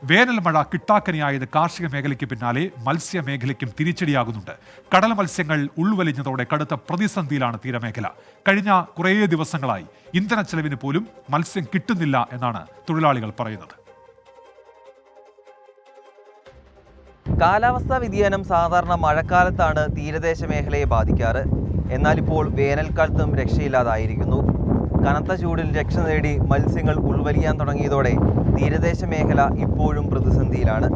വേനൽ മഴ കിട്ടാക്കനിയായത് കാർഷിക മേഖലയ്ക്ക് പിന്നാലെ മത്സ്യമേഖലയ്ക്കും തിരിച്ചടിയാകുന്നുണ്ട്. കടൽ മത്സ്യങ്ങൾ ഉൾവലിഞ്ഞതോടെ കടുത്ത പ്രതിസന്ധിയിലാണ് തീരമേഖല. കഴിഞ്ഞ കുറേ ദിവസങ്ങളായി ഇന്ധന ചെലവിന് പോലും മത്സ്യം കിട്ടുന്നില്ല എന്നാണ് തൊഴിലാളികൾ പറയുന്നത്. കാലാവസ്ഥാ വ്യതിയാനം സാധാരണ മഴക്കാലത്താണ് തീരദേശ മേഖലയെ ബാധിക്കാറ്. എന്നാൽ ഇപ്പോൾ വേനൽക്കാലത്തും രക്ഷയില്ലാതായിരിക്കുന്നു. കനത്ത ചൂടിൽ രക്ഷ നേടി മത്സ്യങ്ങൾ ഉൾവലിയാൻ തുടങ്ങിയതോടെ തീരദേശ മേഖല ഇപ്പോഴും പ്രതിസന്ധിയിലാണ്.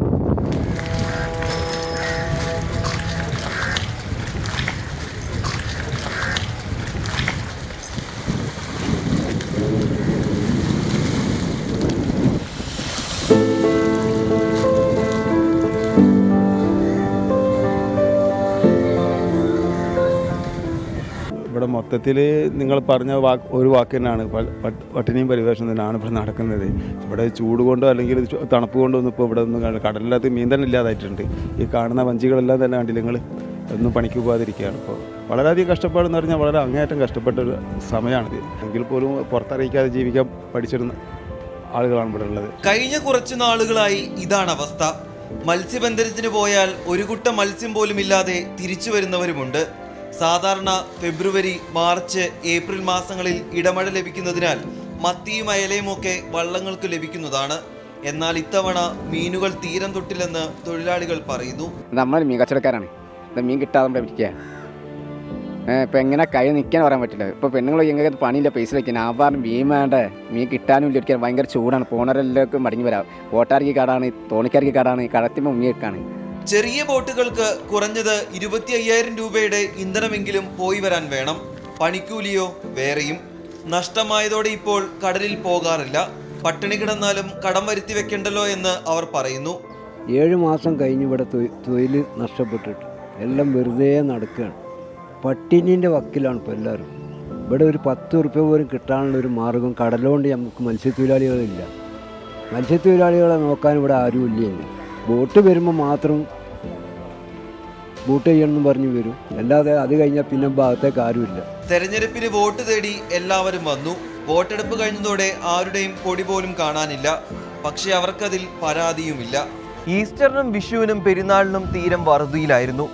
ഇവിടെ മൊത്തത്തിൽ നിങ്ങൾ പറഞ്ഞ ഒരു വാക്ക് തന്നെയാണ്, പട്ടിണിയും പരിവേഷം തന്നെയാണ് ഇവിടെ നടക്കുന്നത്. ഇവിടെ ചൂട് കൊണ്ടോ അല്ലെങ്കിൽ തണുപ്പ് കൊണ്ടോ ഒന്നും ഇപ്പോൾ ഇവിടെ ഒന്നും കടലിനകത്ത് മീൻ തന്നെ ഇല്ലാതായിട്ടുണ്ട്. ഈ കാണുന്ന വഞ്ചികളെല്ലാം തന്നെ കണ്ടില്ല നിങ്ങൾ, ഒന്നും പണിക്ക് പോകാതിരിക്കുകയാണ്. ഇപ്പോൾ വളരെയധികം കഷ്ടപ്പാടെന്ന് പറഞ്ഞാൽ വളരെ അങ്ങേയറ്റം കഷ്ടപ്പെട്ട ഒരു സമയമാണിത്. എങ്കിൽ പോലും പുറത്തറിയിക്കാതെ ജീവിക്കാൻ പഠിച്ചിരുന്ന ആളുകളാണ് ഇവിടെ ഉള്ളത്. കഴിഞ്ഞ കുറച്ചു നാളുകളായി ഇതാണ് അവസ്ഥ. മത്സ്യബന്ധനത്തിന് പോയാൽ ഒരു കുട്ട മത്സ്യം പോലും ഇല്ലാതെ തിരിച്ചു വരുന്നവരുമുണ്ട്. സാധാരണ ഫെബ്രുവരി, മാർച്ച്, ഏപ്രിൽ മാസങ്ങളിൽ ഇടമഴ ലഭിക്കുന്നതിനാൽ മത്തിയും അയലയും ഒക്കെ വള്ളങ്ങൾക്ക് ലഭിക്കുന്നതാണ്. എന്നാൽ ഇത്തവണ മീനുകൾ തീരം തൊട്ടില്ലെന്ന് തൊഴിലാളികൾ പറയുന്നു. നമ്മൾ മീൻ കച്ചവടക്കാരാണ്, മീൻ കിട്ടാതെ പിടിക്കുക. ഇപ്പം എങ്ങനെ കൈ നിൽക്കാൻ പറയാൻ പറ്റില്ല. ഇപ്പോൾ പെണ്ണുങ്ങൾ എങ്ങനെ പണിയില്ല, പൈസ വയ്ക്കാൻ ആവാറും മീൻ വേണ്ട, മീൻ കിട്ടാനും ഇരിക്കാൻ ഭയങ്കര ചൂടാണ്. പോണവരെല്ലാം മടങ്ങി വരാം. ബോട്ടാർക്ക് കടാണ്, തോണിക്കാർക്ക് കടാണ്, കടത്തിമ്പോൾ മുങ്ങിയെടുക്കാണ്. ചെറിയ ബോട്ടുകൾക്ക് കുറഞ്ഞത് 25,000 രൂപയുടെ ഇന്ധനമെങ്കിലും പോയി വരാൻ വേണം. പണിക്കൂലിയോ വേറെയും. നഷ്ടമായതോടെ ഇപ്പോൾ കടലിൽ പോകാറില്ല. പട്ടിണി കിടന്നാലും കടം വരുത്തി വെക്കണ്ടല്ലോ എന്ന് അവർ പറയുന്നു. 7 മാസം കഴിഞ്ഞ് ഇവിടെ തൊഴിൽ നഷ്ടപ്പെട്ടിട്ട് എല്ലാം വെറുതെ നടക്കുകയാണ്. പട്ടിണീൻ്റെ വക്കിലാണ് ഇപ്പോൾ എല്ലാവരും. ഇവിടെ ഒരു 10 ഉറുപ്പ്യ പോലും കിട്ടാനുള്ളൊരു മാർഗം കടലുകൊണ്ട് നമുക്ക് മത്സ്യത്തൊഴിലാളികളില്ല. മത്സ്യത്തൊഴിലാളികളെ നോക്കാൻ ഇവിടെ ആരുമില്ല. ബോട്ട് വരുമ്പോൾ മാത്രം ബോട്ട് ചെയ്യണമെന്ന് പറഞ്ഞു വരും, അല്ലാതെ അത് കഴിഞ്ഞാൽ പിന്നെ ഭാഗത്തേക്ക് ആരുമില്ല. തെരഞ്ഞെടുപ്പിന് വോട്ട് തേടി എല്ലാവരും വന്നു. വോട്ടെടുപ്പ് കഴിഞ്ഞതോടെ ആരുടെയും കൊടി പോലും കാണാനില്ല. പക്ഷെ അവർക്കതിൽ പരാതിയുമില്ല. ഈസ്റ്ററിനും വിഷുവിനും പെരുന്നാളിനും തീരം വറുതിയിലായിരുന്നു.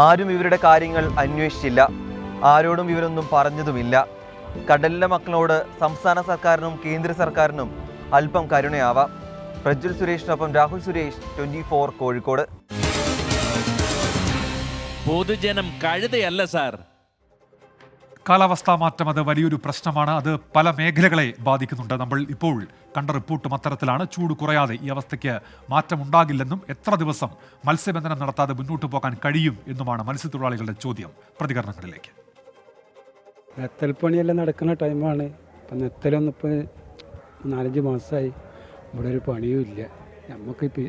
ആരും ഇവരുടെ കാര്യങ്ങൾ അന്വേഷിച്ചില്ല. ആരോടും ഇവരൊന്നും പറഞ്ഞതുമില്ല. കടലിലെ മക്കളോട് സംസ്ഥാന സർക്കാരിനും കേന്ദ്ര സർക്കാരിനും അല്പം കരുണയാവാം. പ്രജ്വൽ സുരേഷിനൊപ്പം രാഹുൽ സുരേഷ്, 24 കോഴിക്കോട്. പൊതുജനം കഴുതയല്ല സാർ. കാലാവസ്ഥാ മാറ്റം അത് വലിയൊരു പ്രശ്നമാണ്. അത് പല മേഖലകളെ ബാധിക്കുന്നുണ്ട്. നമ്മൾ ഇപ്പോൾ കണ്ട റിപ്പോർട്ടും അത്തരത്തിലാണ്. ചൂട് കുറയാതെ ഈ അവസ്ഥയ്ക്ക് മാറ്റമുണ്ടാകില്ലെന്നും എത്ര ദിവസം മത്സ്യബന്ധനം നടത്താതെ മുന്നോട്ട് പോകാൻ കഴിയും എന്നുമാണ് മത്സ്യത്തൊഴിലാളികളുടെ ചോദ്യം. പ്രതികരണങ്ങളിലേക്ക്. നെത്തൽ പണിയെല്ലാം നടക്കുന്ന ടൈമാണ്. ഇപ്പം നെത്തലൊന്നും ഇപ്പോൾ 4-5 മാസമായി ഇവിടെ ഒരു പണിയും ഇല്ല. നമുക്കിപ്പോൾ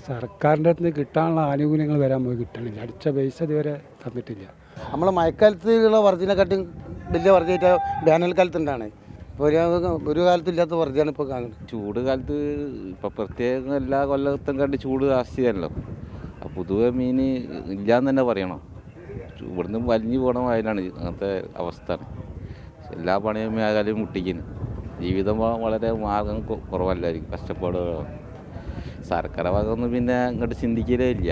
സർക്കാരിൻ്റെ അടുത്ത് നിന്ന് കിട്ടാനുള്ള ആനുകൂല്യങ്ങൾ വരാൻ പോയി കിട്ടണില്ല. അടിച്ച പൈസ ഇതുവരെ തന്നിട്ടില്ല. നമ്മൾ മഴക്കാലത്തുള്ള വർധനക്കാട്ടും വലിയ വർധനയായിട്ട് വേനൽക്കാലത്തുണ്ടാണ്. ഇപ്പോൾ ഒരു കാലത്തില്ലാത്ത വർധനയാണ് ഇപ്പോൾ കാണുന്നത്. ചൂട് കാലത്ത് ഇപ്പോൾ പ്രത്യേകം എല്ലാ കൊല്ലത്തും കണ്ട് ചൂട് ആസ്തിയാണല്ലോ. പൊതുവെ മീൻ ഇല്ലയെന്ന് തന്നെ പറയണം. ഇവിടുന്ന് വലിഞ്ഞു പോകണ വയലാണ് അങ്ങനത്തെ അവസ്ഥ. എല്ലാ പണിയും മേഖലയും മുട്ടിക്കുന്നു. ജീവിതം വളരെ മാർഗം കുറവല്ലായിരിക്കും, കഷ്ടപ്പാടുകളാണ്. സർക്കാർ ഭാഗമൊന്നും പിന്നെ ഇങ്ങോട്ട് ചിന്തിക്കലേ ഇല്ല.